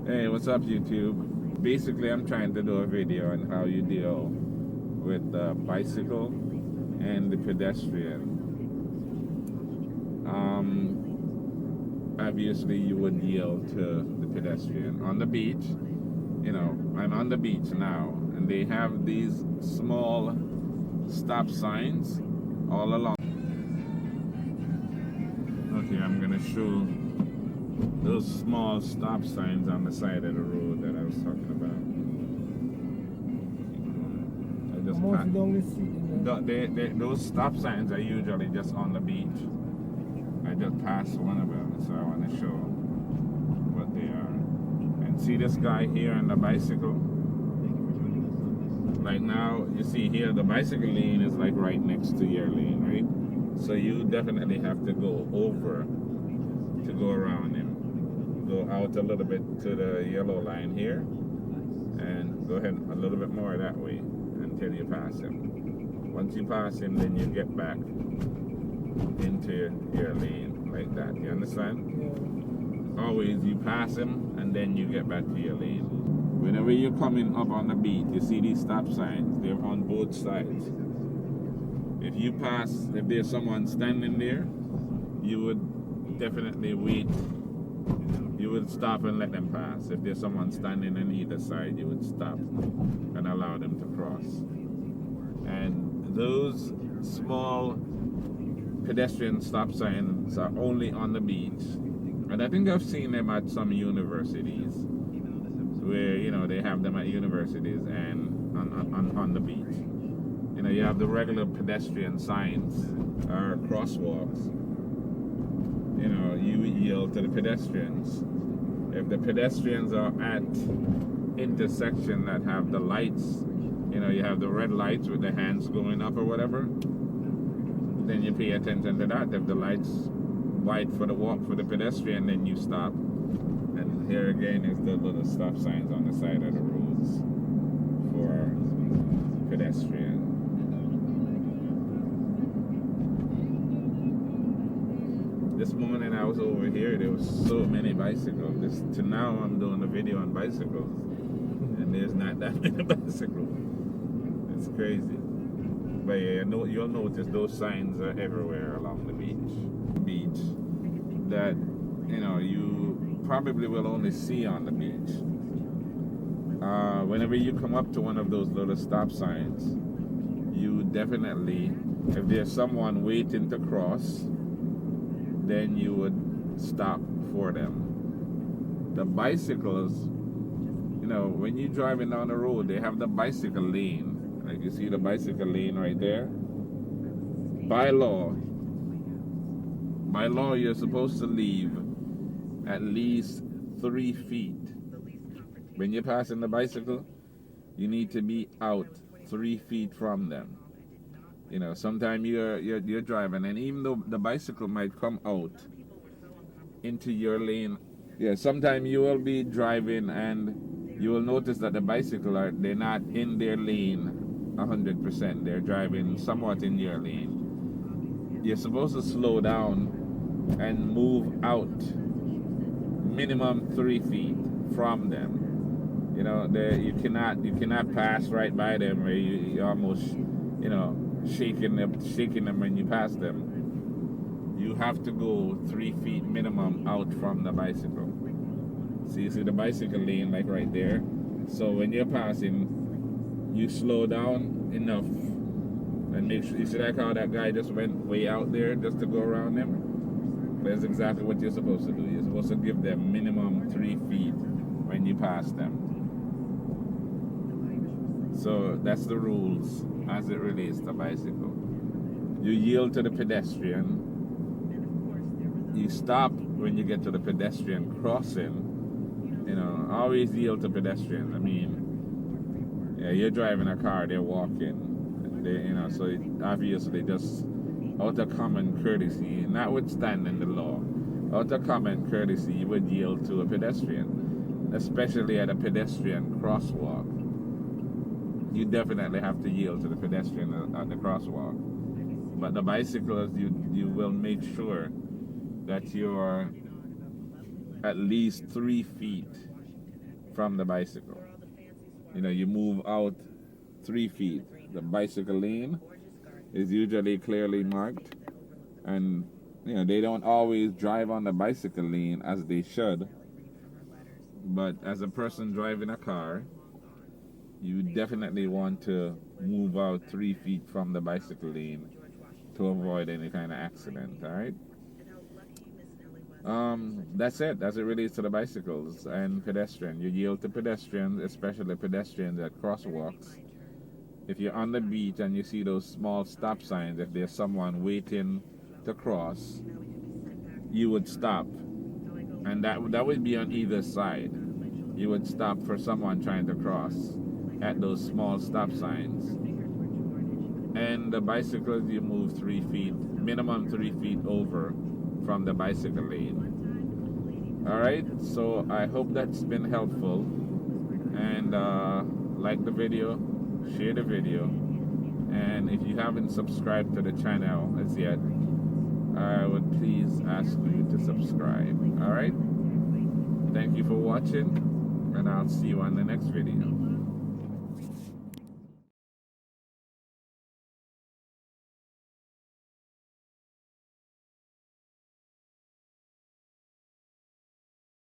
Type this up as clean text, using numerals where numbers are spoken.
Hey, what's up, YouTube? Basically, I'm trying to do a video on how you deal with the bicycle and the pedestrian. Obviously, you would yield to the pedestrian. On the beach, I'm on the beach now, and they have these small stop signs all along. Okay, I'm gonna show those small stop signs on the side of the road that I was talking about. I just those stop signs are usually just on the beach. I just passed one of them, so I want to show what they are. And see this guy here on the bicycle? Like now, you see here, the bicycle lane is like right next to your lane, right? So you definitely have to go over to go around him. Go out a little bit to the yellow line here, and go ahead a little bit more that way until you pass him. Once you pass him, then you get back into your lane like that. You understand? Yeah. Always you pass him and then you get back to your lane. Whenever you're coming up on the beach, you see these stop signs. They're on both sides. If you pass, if there's someone standing there, you would definitely wait. You would stop and let them pass. If there's someone standing on either side, you would stop and allow them to cross. And those small pedestrian stop signs are only on the beach. And I think I've seen them at some universities where, they have them at universities and on the beach. You have the regular pedestrian signs or crosswalks. You yield to the pedestrians. If the pedestrians are at intersection that have the lights, you have the red lights with the hands going up or whatever, then you pay attention to that. If the lights white for the walk for the pedestrian, then you stop. And here again is the little stop signs on the side of the roads for pedestrian. This morning I was over here, there was so many bicycles. To now I'm doing a video on bicycles, and there's not that many bicycles. It's crazy. But yeah, you'll notice those signs are everywhere along the beach. That, you probably will only see on the beach. Whenever you come up to one of those little stop signs, you definitely, if there's someone waiting to cross, then you would stop for them. The bicycles, when you're driving down the road, they have the bicycle lane. Like you see the bicycle lane right there. By law, you're supposed to leave at least 3 feet. When you're passing the bicycle, you need to be out 3 feet from them. Sometimes you're driving, and even though the bicycle might come out into your lane, sometimes you will be driving and you will notice that the bicycle they're not in their lane 100%. They're driving somewhat in your lane. You're supposed to slow down and move out minimum 3 feet from them. You cannot pass right by them where you almost shaking them when you pass them. You have to go 3 feet minimum out from the bicycle. So you see the bicycle lane like right there. So when you're passing, you slow down enough and make sure. You see like how that guy just went way out there just to go around them? That's exactly what you're supposed to do. You're supposed to give them minimum 3 feet when you pass them. So that's the rules as it relates to bicycle. You yield to the pedestrian. You stop when you get to the pedestrian crossing. Always yield to pedestrian. You're driving a car, they're walking. So obviously just out of common courtesy, notwithstanding the law, out of common courtesy, you would yield to a pedestrian, especially at a pedestrian crosswalk. You definitely have to yield to the pedestrian at the crosswalk. But the bicyclists, you will make sure that you're at least 3 feet from the bicycle. You know, you move out 3 feet. The bicycle lane is usually clearly marked, and you know they don't always drive on the bicycle lane as they should. But as a person driving a car, you definitely want to move out 3 feet from the bicycle lane to avoid any kind of accident. All right. That's it. As it relates to the bicycles and pedestrian, you yield to pedestrians, especially pedestrians at crosswalks. If you're on the beach and you see those small stop signs, if there's someone waiting to cross, you would stop, and that would be on either side. You would stop for someone trying to cross at those small stop signs. And the bicycles, you move 3 feet, minimum 3 feet over from the bicycle lane. All right, so I hope that's been helpful, and like the video, share the video, and if you haven't subscribed to the channel as yet, I would please ask you to subscribe. All right, thank you for watching, and I'll see you on the next video.